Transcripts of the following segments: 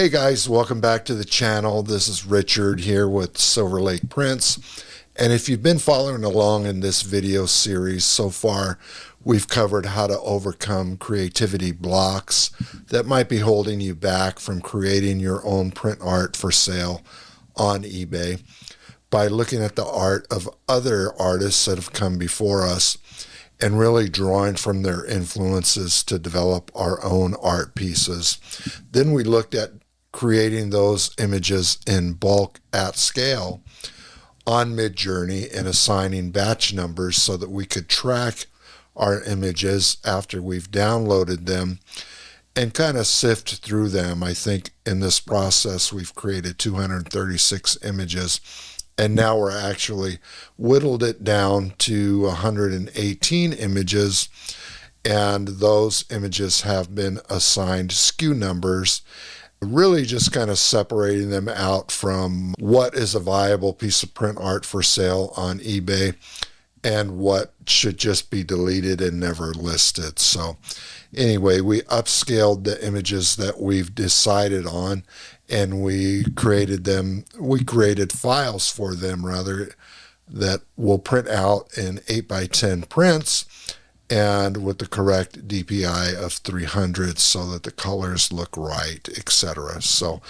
Hey guys, welcome back to the channel. This is Richard here with Silver Lake Prints. And if you've been following along in this video series so far, we've covered how to overcome creativity blocks that might be holding you back from creating your own print art for sale on eBay by looking at the art of other artists that have come before us and really drawing from their influences to develop our own art pieces. Then we looked at creating those images in bulk at scale on Midjourney and assigning batch numbers so that we could track our images after we've downloaded them and kind of sift through them. I think in this process we've created 236 images, and now we're actually whittled it down to 118 images, and those images have been assigned SKU numbers, really just kind of separating them out from what is a viable piece of print art for sale on eBay and what should just be deleted and never listed. So anyway, we upscaled the images that we've decided on, and we created files for them rather that will print out in 8x10 prints and with the correct DPI of 300 so that the colors look right, etc. So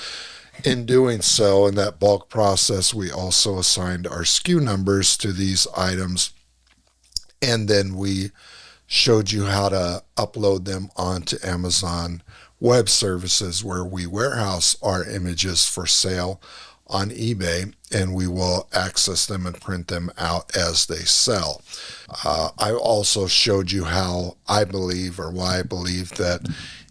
in doing so, in that bulk process, we also assigned our SKU numbers to these items, and then we showed you how to upload them onto Amazon Web Services, where we warehouse our images for sale on eBay, and we will access them and print them out as they sell. I also showed you how I believe, or why I believe, that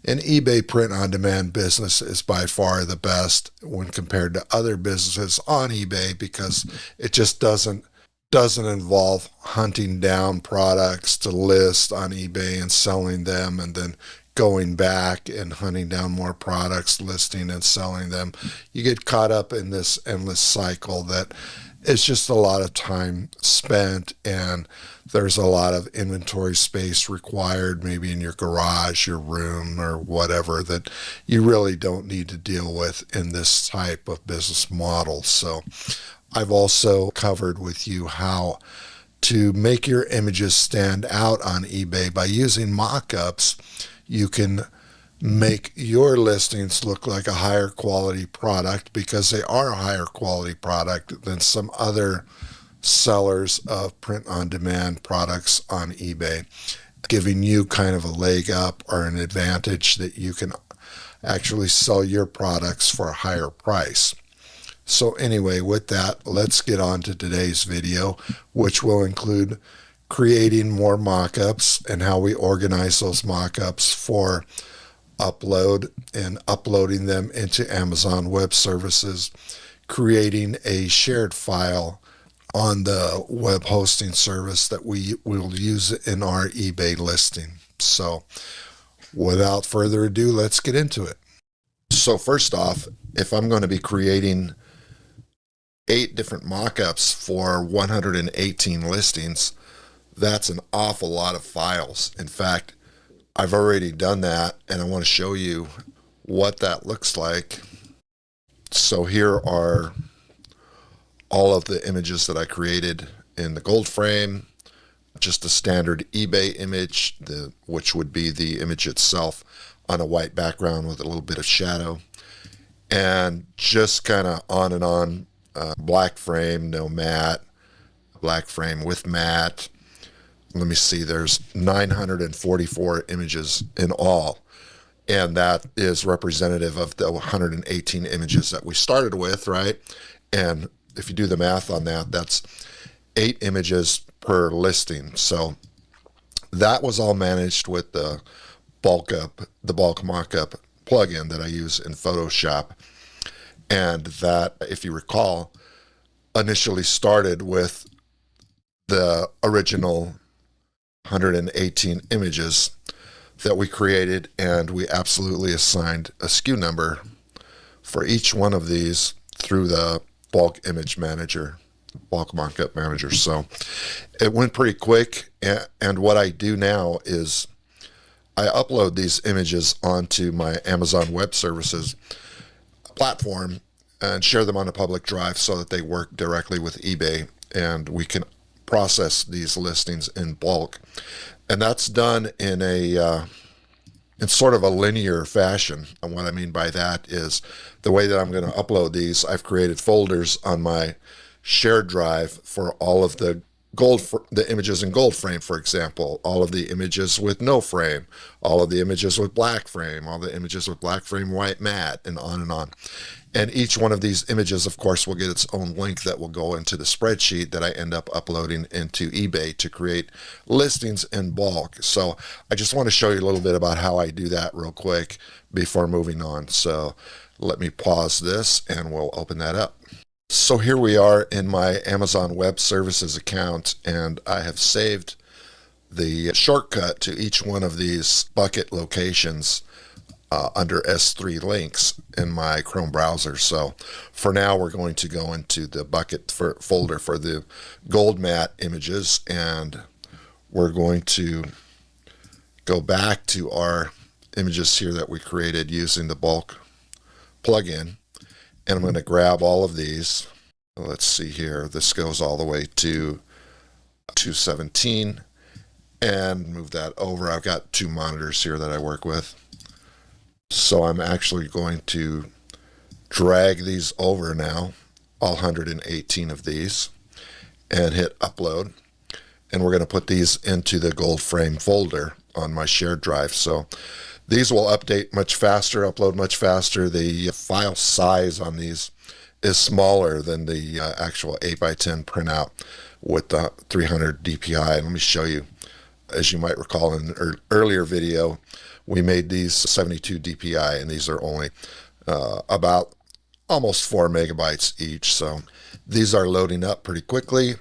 an eBay print-on-demand business is by far the best when compared to other businesses on eBay, because it just doesn't involve hunting down products to list on eBay and selling them and then going back and hunting down more products, listing and selling them. You get caught up in this endless cycle that it's just a lot of time spent, and there's a lot of inventory space required, maybe in your garage, your room, or whatever, that you really don't need to deal with in this type of business model. So I've also covered with you how to make your images stand out on eBay by using mockups. You can make your listings look like a higher quality product because they are a higher quality product than some other sellers of print-on-demand products on eBay, giving you kind of a leg up or an advantage that you can actually sell your products for a higher price. So anyway, with that, let's get on to today's video, which will include creating more mockups and how we organize those mockups for upload and uploading them into Amazon Web Services, creating a shared file on the web hosting service that we will use in our eBay listing. So without further ado, let's get into it. So first off, if I'm going to be creating 8 different mockups for 118 listings, that's an awful lot of files. In fact, I've already done that, and I want to show you what that looks like. So here are all of the images that I created in the gold frame, just a standard eBay image, which would be the image itself on a white background with a little bit of shadow, and just kind of on and on. Black frame, no matte, black frame with matte. Let me see, there's 944 images in all, and that is representative of the 118 images that we started with, right? And if you do the math on that, that's 8 images per listing. So that was all managed with the bulk mockup plugin that I use in Photoshop. And that, if you recall, initially started with the original 118 images that we created, and we absolutely assigned a SKU number for each one of these through the bulk image manager, bulk mockup manager. So it went pretty quick, and what I do now is I upload these images onto my Amazon Web Services platform and share them on a public drive so that they work directly with eBay, and we can process these listings in bulk. And that's done in in sort of a linear fashion. And what I mean by that is the way that I'm going to upload these, I've created folders on my shared drive for all of the the images in gold frame, for example, all of the images with no frame, all of the images with black frame, all the images with black frame white matte, and on and on. And each one of these images, of course, will get its own link that will go into the spreadsheet that I end up uploading into eBay to create listings in bulk. So I just want to show you a little bit about how I do that real quick before moving on. So let me pause this and we'll open that up. So here we are in my Amazon Web Services account, and I have saved the shortcut to each one of these bucket locations under S3 links in my Chrome browser. So for now, we're going to go into the bucket folder for the gold matte images, and we're going to go back to our images here that we created using the bulk plugin. And I'm going to grab all of these. Let's see here. This goes all the way to 217 and move that over. I've got two monitors here that I work with. So I'm actually going to drag these over now, all 118 of these, and hit upload. And we're going to put these into the gold frame folder on my shared drive. So these will update much faster, upload much faster. The file size on these is smaller than the actual 8x10 printout with the 300 DPI. And let me show you. As you might recall in an earlier video, we made these 72 DPI, and these are only about almost 4 megabytes each. So these are loading up pretty quickly.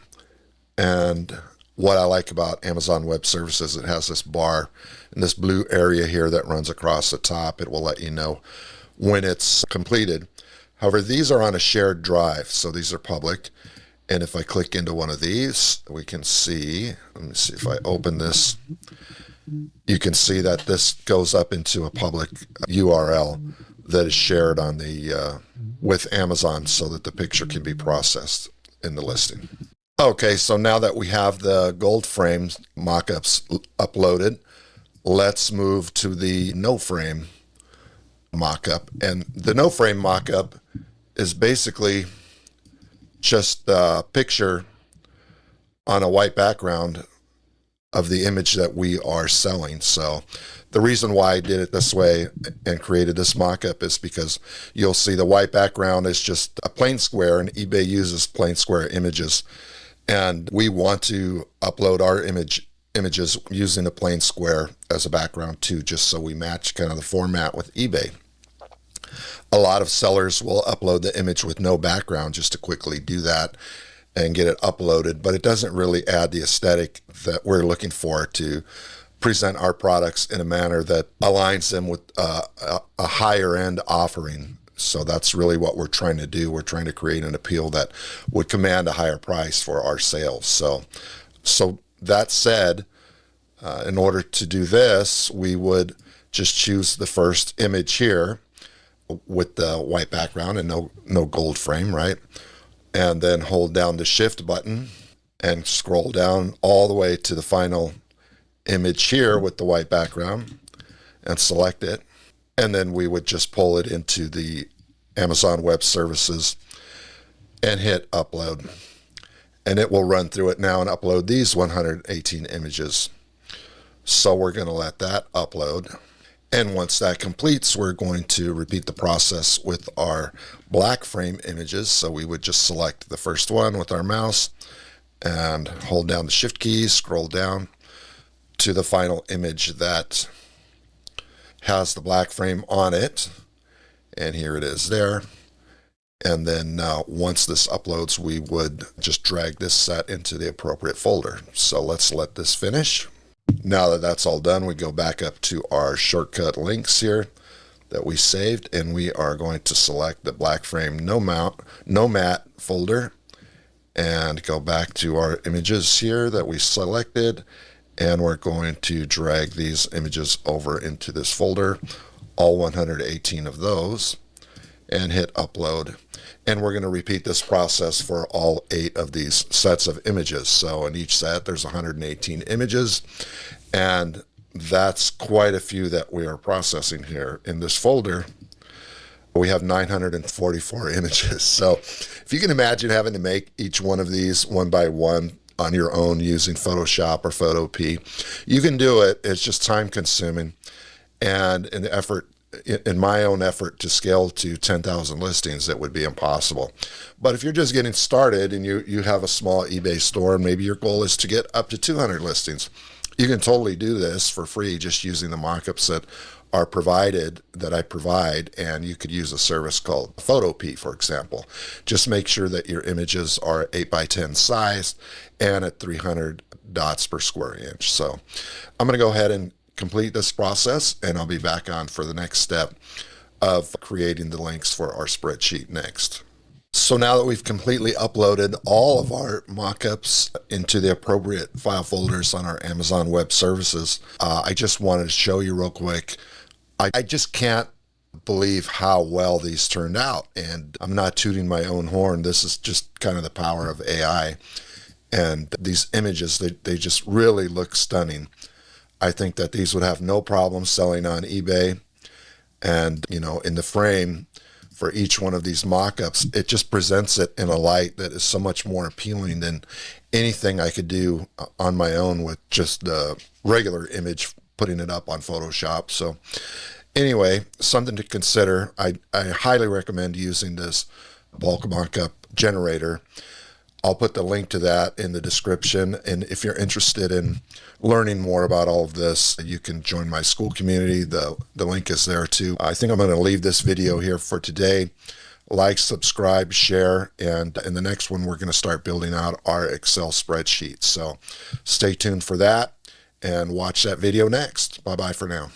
And what I like about Amazon Web Services, it has this bar in this blue area here that runs across the top. It will let you know when it's completed. However, these are on a shared drive, so these are public. And if I click into one of these, we can see, let me see if I open this, you can see that this goes up into a public URL that is shared on the with Amazon so that the picture can be processed in the listing. Okay, so now that we have the gold frame mockups uploaded, let's move to the no frame mockup. And the no frame mockup is basically just a picture on a white background of the image that we are selling. So the reason why I did it this way and created this mockup is because you'll see the white background is just a plain square, and eBay uses plain square images. And we want to upload our images using a plain square as a background too, just so we match kind of the format with eBay. A lot of sellers will upload the image with no background just to quickly do that and get it uploaded, but it doesn't really add the aesthetic that we're looking for to present our products in a manner that aligns them with a higher end offering. So that's really what we're trying to do. We're trying to create an appeal that would command a higher price for our sales. So that said, in order to do this, we would just choose the first image here with the white background and no gold frame, right? And then hold down the shift button and scroll down all the way to the final image here with the white background and select it. And then we would just pull it into the Amazon Web Services and hit upload. And it will run through it now and upload these 118 images. So we're going to let that upload. And once that completes, we're going to repeat the process with our black frame images. So we would just select the first one with our mouse and hold down the shift key, scroll down to the final image that has the black frame on it. And here it is there. And then once this uploads, we would just drag this set into the appropriate folder. So let's let this finish. Now that that's all done, we go back up to our shortcut links here that we saved, and we are going to select the black frame no matte folder and go back to our images here that we selected, and we're going to drag these images over into this folder, all 118 of those. and hit upload. And we're going to repeat this process for all 8 of these sets of images. So in each set, there's 118 images, and that's quite a few that we are processing here. In this folder, we have 944 images. So if you can imagine having to make each one of these one by one on your own using Photoshop or Photopea, you can do it. It's just time consuming, and in my own effort to scale to 10,000 listings, it would be impossible. But if you're just getting started and you have a small eBay store and maybe your goal is to get up to 200 listings, you can totally do this for free just using the mockups that are provided, that I provide, and you could use a service called Photopea, for example. Just make sure that your images are 8x10 size and at 300 dots per square inch. So I'm going to go ahead and complete this process, and I'll be back on for the next step of creating the links for our spreadsheet next. So now that we've completely uploaded all of our mockups into the appropriate file folders on our Amazon Web Services, I just wanted to show you real quick. I just can't believe how well these turned out, and I'm not tooting my own horn. This is just kind of the power of AI, and these images, they just really look stunning. I think that these would have no problem selling on eBay, and in the frame for each one of these mock-ups, it just presents it in a light that is so much more appealing than anything I could do on my own with just the regular image, putting it up on Photoshop. So anyway, something to consider. I highly recommend using this bulk mock-up generator. I'll put the link to that in the description, and if you're interested in learning more about all of this, you can join my SKOOL community. The link is there too. I think I'm going to leave this video here for today. Like, subscribe, share, and in the next one, we're going to start building out our Excel spreadsheets. So stay tuned for that and watch that video next. Bye-bye for now.